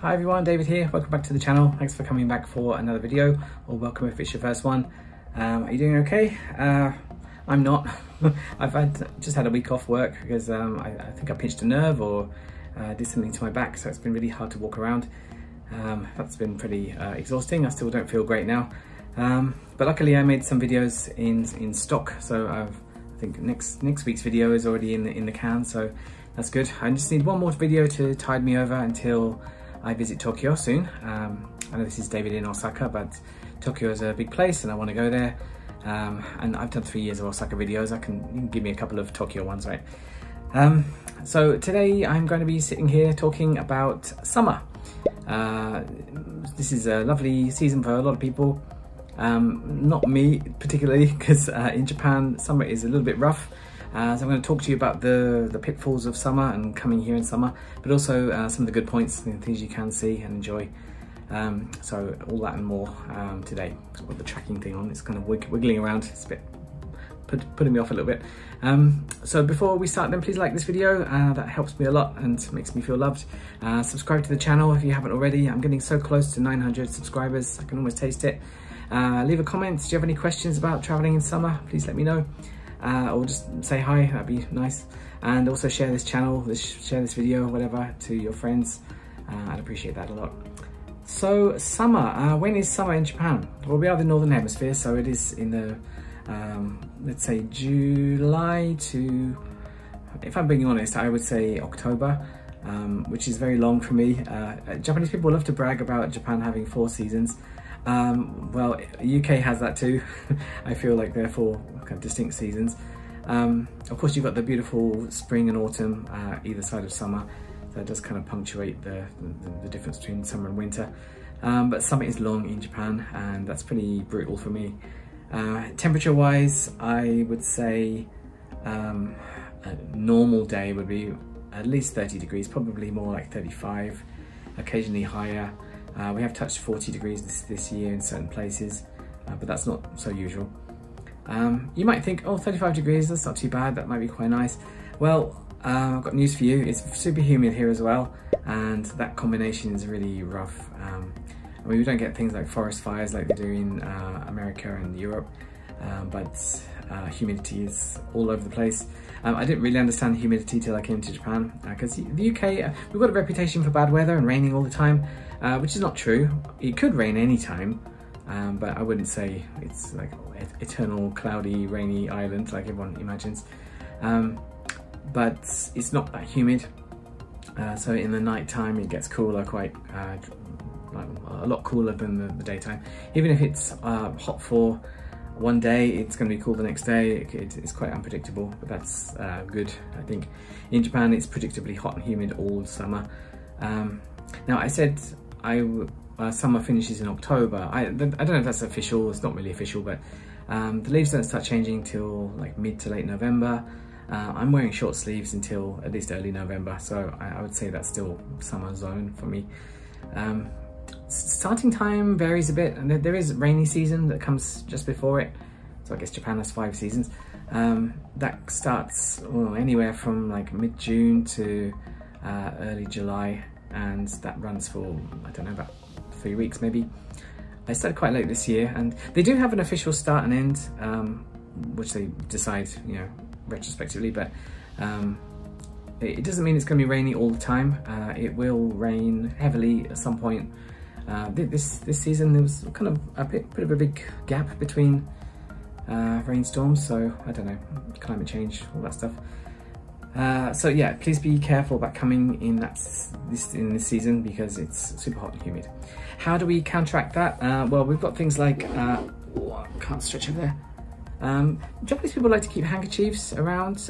Hi everyone, David here. Welcome back to the channel. Thanks for coming back for another video, or welcome if it's your first one. Are you doing okay? I'm not. I've just had a week off work because I think I pinched a nerve or did something to my back, so it's been really hard to walk around. That's been pretty exhausting. I still don't feel great now, but luckily I made some videos in stock, so I think next week's video is already in the can, so that's good. I just need one more video to tide me over until I visit Tokyo soon. I know this is David in Osaka, but Tokyo is a big place and I want to go there. And I've done 3 years of Osaka videos. You can give me a couple of Tokyo ones, right? So today I'm going to be sitting here talking about summer. This is a lovely season for a lot of people. Not me particularly, because in Japan summer is a little bit rough. So I'm going to talk to you about the pitfalls of summer and coming here in summer, but also some of the good points and things you can see and enjoy. So all that and more today. So I've got the tracking thing on, it's kind of wiggling around, it's a bit putting me off a little bit. So before we start then, please like this video, that helps me a lot and makes me feel loved. Subscribe to the channel if you haven't already. I'm getting so close to 900 subscribers, I can almost taste it. Leave a comment. Do you have any questions about traveling in summer? Please let me know. Or just say hi, that'd be nice. And also share this channel, share this video, whatever, to your friends. I'd appreciate that a lot. So summer, when is summer in Japan? Well, we are the Northern Hemisphere, so it is in the, let's say July to, if I'm being honest, I would say October, which is very long for me. Japanese people love to brag about Japan having 4 seasons. Well, UK has that too. I feel like they're 4 kind of distinct seasons. Of course, you've got the beautiful spring and autumn either side of summer. So it does kind of punctuate the difference between summer and winter. But summer is long in Japan, and that's pretty brutal for me. Temperature-wise, I would say a normal day would be at least 30 degrees, probably more like 35, occasionally higher. We have touched 40 degrees this year in certain places, but that's not so usual. You might think, oh, 35 degrees, that's not too bad, that might be quite nice. Well, I've got news for you, it's super humid here as well, and that combination is really rough. I mean, we don't get things like forest fires like they do in America and Europe, but humidity is all over the place. I didn't really understand humidity till I came to Japan, because the UK, we've got a reputation for bad weather and raining all the time, which is not true. It could rain anytime, but I wouldn't say it's like eternal cloudy, rainy island like everyone imagines. But it's not that humid, so in the night time it gets cooler, quite like a lot cooler than the daytime. Even if it's hot for one day, it's going to be cool the next day. It's quite unpredictable, but that's good. I think in Japan it's predictably hot and humid all summer. Now I said summer finishes in October. I don't know if that's official. It's not really official, but the leaves don't start changing till like mid to late November. I'm wearing short sleeves until at least early November, so I would say that's still summer zone for me. Starting time varies a bit, and there is rainy season that comes just before it. So I guess Japan has 5 seasons. That starts anywhere from like mid-June to early July, and that runs for, I don't know, about 3 weeks maybe. I started quite late this year, and they do have an official start and end, which they decide, you know, retrospectively, but it doesn't mean it's going to be rainy all the time. It will rain heavily at some point. This season there was kind of a bit of a big gap between rainstorms, so I don't know, climate change, all that stuff. So yeah, please be careful about coming in this season, because it's super hot and humid. How do we counteract that? Well, we've got things like I can't stretch over there. Japanese people like to keep handkerchiefs around,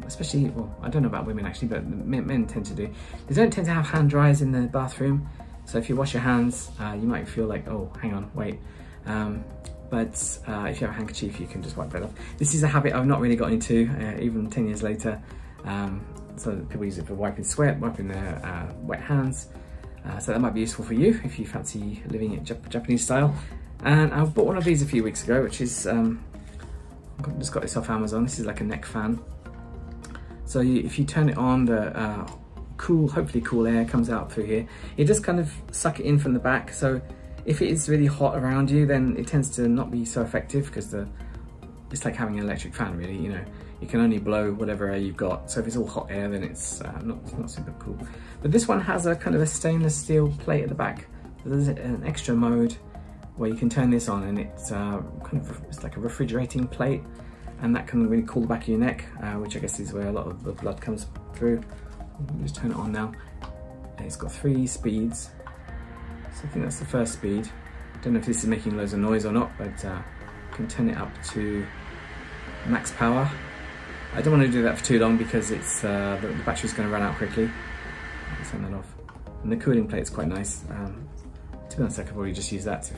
especially, well, I don't know about women actually, but men tend to do. They don't tend to have hand dryers in the bathroom, so if you wash your hands, you might feel like, oh, hang on, wait. But if you have a handkerchief, you can just wipe that off. This is a habit I've not really got into, even 10 years later. So people use it for wiping sweat, wiping their wet hands. So that might be useful for you if you fancy living it Japanese style. And I bought one of these a few weeks ago, which is, just got this off Amazon. This is like a neck fan. So if you turn it on, the cool, hopefully cool air comes out through here. You just kind of suck it in from the back. So if it is really hot around you, then it tends to not be so effective, because it's like having an electric fan, really. You know, you can only blow whatever air you've got. So if it's all hot air, then it's not super cool. But this one has a kind of a stainless steel plate at the back. There's an extra mode where you can turn this on, and it's it's like a refrigerating plate, and that can really cool the back of your neck, which I guess is where a lot of the blood comes through. Just turn it on now. And it's got 3 speeds. So I think that's the first speed. Don't know if this is making loads of noise or not, but you can turn it up to max power. I don't want to do that for too long, because it's the battery's going to run out quickly. I'll turn that off. And the cooling plate is quite nice. To be honest, I could probably just use that,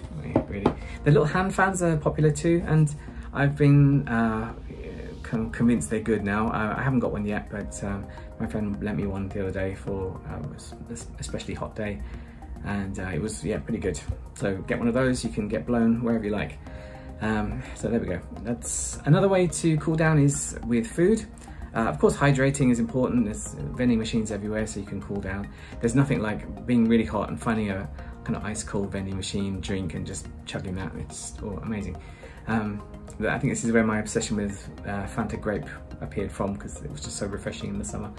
really. The little hand fans are popular too, and I've been kind of convinced they're good now. I haven't got one yet, but my friend lent me one the other day for a especially hot day, and it was, yeah, pretty good. So get one of those. You can get blown wherever you like. So there we go. That's another way to cool down, is with food. Of course, hydrating is important. There's vending machines everywhere, so you can cool down. There's nothing like being really hot and finding a kind of ice cold vending machine drink and just chugging that. It's amazing. But I think this is where my obsession with Fanta grape appeared from, because it was just so refreshing in the summer.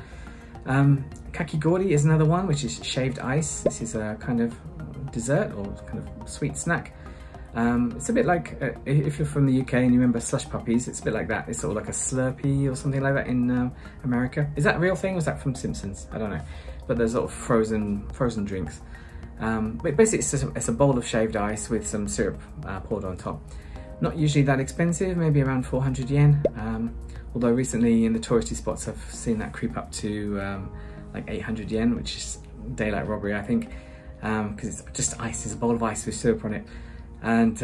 Kakigori is another one, which is shaved ice. This is a kind of dessert or kind of sweet snack. It's a bit like, if you're from the UK and you remember slush puppies, it's a bit like that. It's sort of like a Slurpee or something like that in America. Is that a real thing, or was that from Simpsons? I don't know. But there's sort of frozen drinks. But basically it's a bowl of shaved ice with some syrup poured on top. Not usually that expensive, maybe around 400 yen. Although recently in the touristy spots I've seen that creep up to like 800 yen, which is daylight robbery, I think. Because it's just ice, it's a bowl of ice with syrup on it. And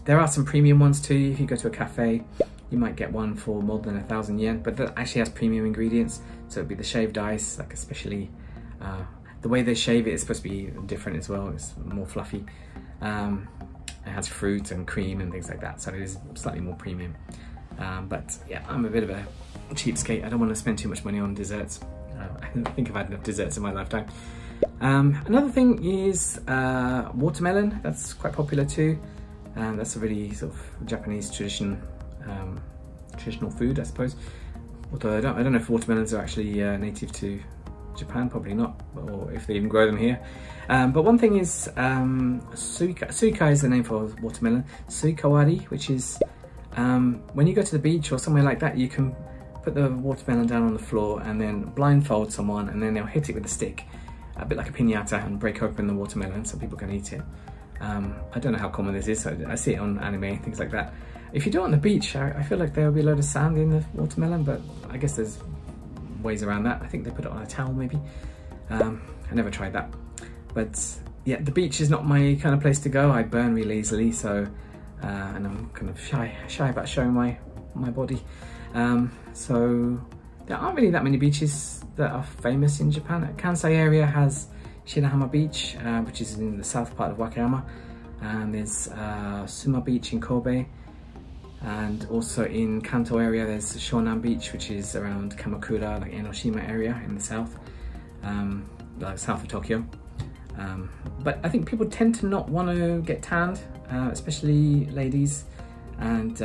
there are some premium ones too. If you go to a cafe, you might get one for more than 1,000 yen, but that actually has premium ingredients. So it'd be the shaved ice, like especially the way they shave it is supposed to be different as well. It's more fluffy. It has fruit and cream and things like that, so it is slightly more premium. But yeah, I'm a bit of a cheapskate. I don't want to spend too much money on desserts. I think I've had enough desserts in my lifetime. Another thing is watermelon. That's quite popular too. That's a really sort of Japanese traditional food, I suppose. Although I don't know if watermelons are actually native to Japan, probably not, or if they even grow them here. But one thing is suika is the name for watermelon. Suikawari, which is when you go to the beach or somewhere like that, you can put the watermelon down on the floor and then blindfold someone, and then they'll hit it with a stick, a bit like a piñata, and break open the watermelon so people can eat it. I don't know how common this is. I see it on anime, things like that. If you do it on the beach, I feel like there will be a load of sand in the watermelon, but I guess there's ways around that. I think they put it on a towel maybe. I never tried that. But yeah, the beach is not my kind of place to go. I burn really easily, so and I'm kind of shy about showing my body. So there aren't really that many beaches that are famous in Japan. Kansai area has Shirahama Beach, which is in the south part of Wakayama, and there's Suma Beach in Kobe, and also in Kanto area there's Shonan Beach, which is around Kamakura, like Enoshima area in the south, like south of Tokyo. But I think people tend to not want to get tanned, especially ladies, and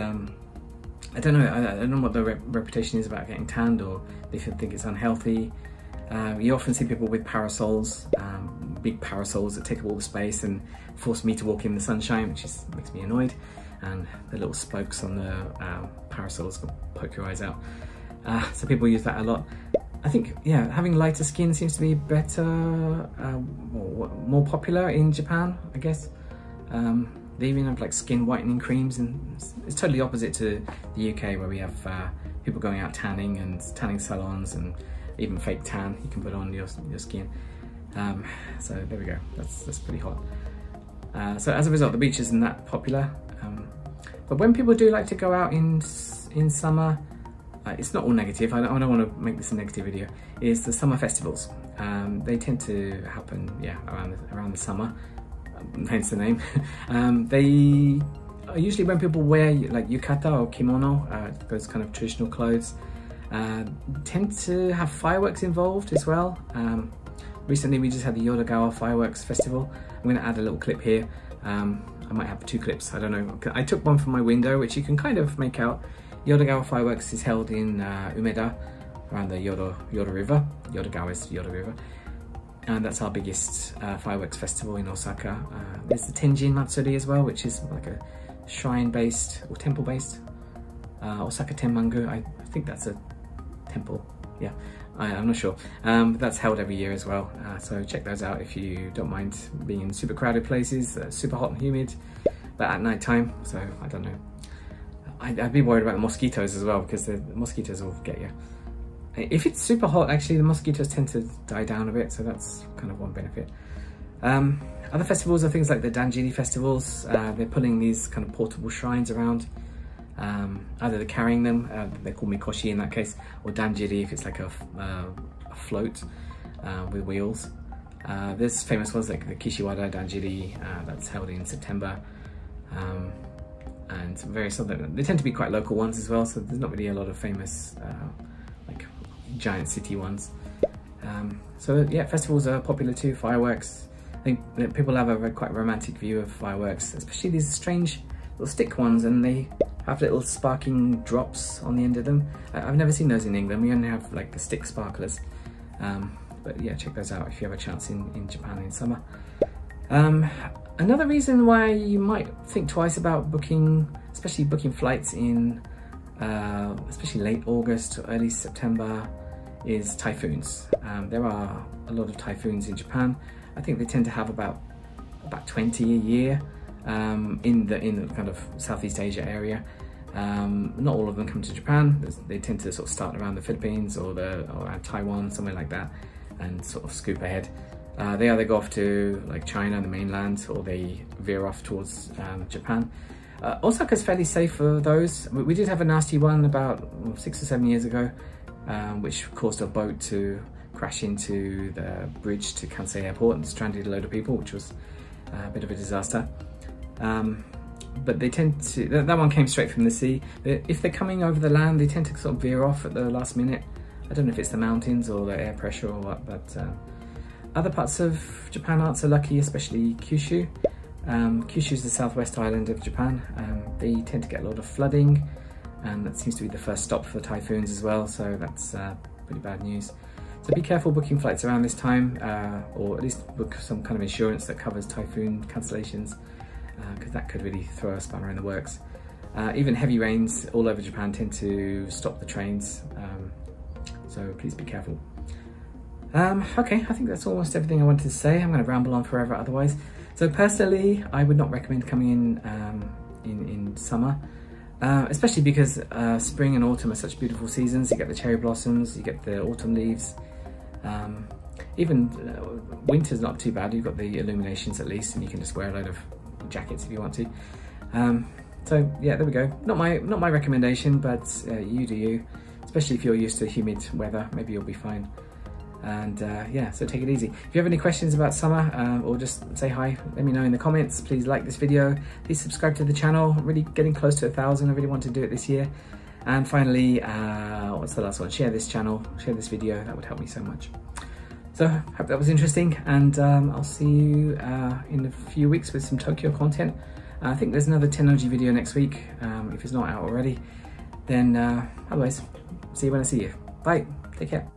I don't know what the reputation is about getting tanned, or they think it's unhealthy. You often see people with parasols, big parasols that take up all the space and force me to walk in the sunshine, which makes me annoyed. And the little spokes on the parasols will poke your eyes out. So people use that a lot. I think, yeah, having lighter skin seems to be better, more popular in Japan, I guess. They even have like skin whitening creams, and it's totally opposite to the UK, where we have people going out tanning and tanning salons, and even fake tan you can put on your skin. So there we go, that's pretty hot. So as a result, the beach isn't that popular. But when people do like to go out in summer, it's not all negative. I don't want to make this a negative video. It's the summer festivals. They tend to happen, yeah, around the summer. Hence the name. They are usually when people wear like yukata or kimono, those kind of traditional clothes. tend to have fireworks involved as well. Recently we just had the Yodogawa Fireworks Festival. I'm going to add a little clip here. I might have 2 clips, I don't know. I took one from my window, which you can kind of make out. Yodogawa Fireworks is held in Umeda, around the Yodo River. Yodogawa is Yodo River. And that's our biggest fireworks festival in Osaka. There's the Tenjin Matsuri as well, which is like a shrine-based or temple-based. Osaka Tenmangu, I think that's a temple. Yeah, I'm not sure. That's held every year as well. So check those out if you don't mind being in super crowded places, super hot and humid, but at night time. So I don't know. I'd be worried about the mosquitoes as well, because the mosquitoes will get you. If it's super hot, actually, the mosquitoes tend to die down a bit, so that's kind of one benefit. Other festivals are things like the Danjiri festivals. They're pulling these kind of portable shrines around. Either they're carrying them, they're called mikoshi in that case, or danjiri if it's like a float with wheels. There's famous ones like the Kishiwada Danjiri that's held in September, and various other. They tend to be quite local ones as well, so there's not really a lot of famous like giant city ones. So yeah, festivals are popular too. Fireworks. I think that people have a quite romantic view of fireworks, especially these strange little stick ones, and they have little sparking drops on the end of them. I've never seen those in England. We only have like the stick sparklers. But yeah, check those out if you have a chance in Japan in summer. Another reason why you might think twice about booking, especially booking flights in especially late August or early September, is typhoons. There are a lot of typhoons in Japan. I think they tend to have about 20 a year. In the kind of Southeast Asia area. Not all of them come to Japan. They tend to sort of start around the Philippines or around Taiwan, somewhere like that, and sort of scoop ahead. They either go off to like China, the mainland, or they veer off towards Japan. Osaka's fairly safe for those. We did have a nasty one about 6 or 7 years ago, which caused a boat to crash into the bridge to Kansai Airport and stranded a load of people, which was a bit of a disaster. But they tend to, that one came straight from the sea. If they're coming over the land, they tend to sort of veer off at the last minute. I don't know if it's the mountains or the air pressure or what, but other parts of Japan aren't so lucky, especially Kyushu. Kyushu is the southwest island of Japan. They tend to get a lot of flooding, and that seems to be the first stop for typhoons as well, so that's pretty bad news. So be careful booking flights around this time, or at least book some kind of insurance that covers typhoon cancellations, because that could really throw a spanner in the works. Even heavy rains all over Japan tend to stop the trains, so please be careful. Okay, I think that's almost everything I wanted to say. I'm going to ramble on forever otherwise. So personally, I would not recommend coming in summer, especially because spring and autumn are such beautiful seasons. You get the cherry blossoms, you get the autumn leaves. Even winter's not too bad. You've got the illuminations at least, and you can just wear a load of jackets if you want to. So yeah, there we go. Not my recommendation, but you do you. Especially if you're used to humid weather, maybe you'll be fine. And yeah, so take it easy. If you have any questions about summer, or just say hi, let me know in the comments. Please like this video. Please subscribe to the channel. I'm really getting close to 1,000. I really want to do it this year. And finally, what's the last one? Share this channel, share this video. That would help me so much. So hope that was interesting, and I'll see you in a few weeks with some Tokyo content. I think there's another Tennoji video next week, if it's not out already. Then otherwise, see you when I see you. Bye, take care.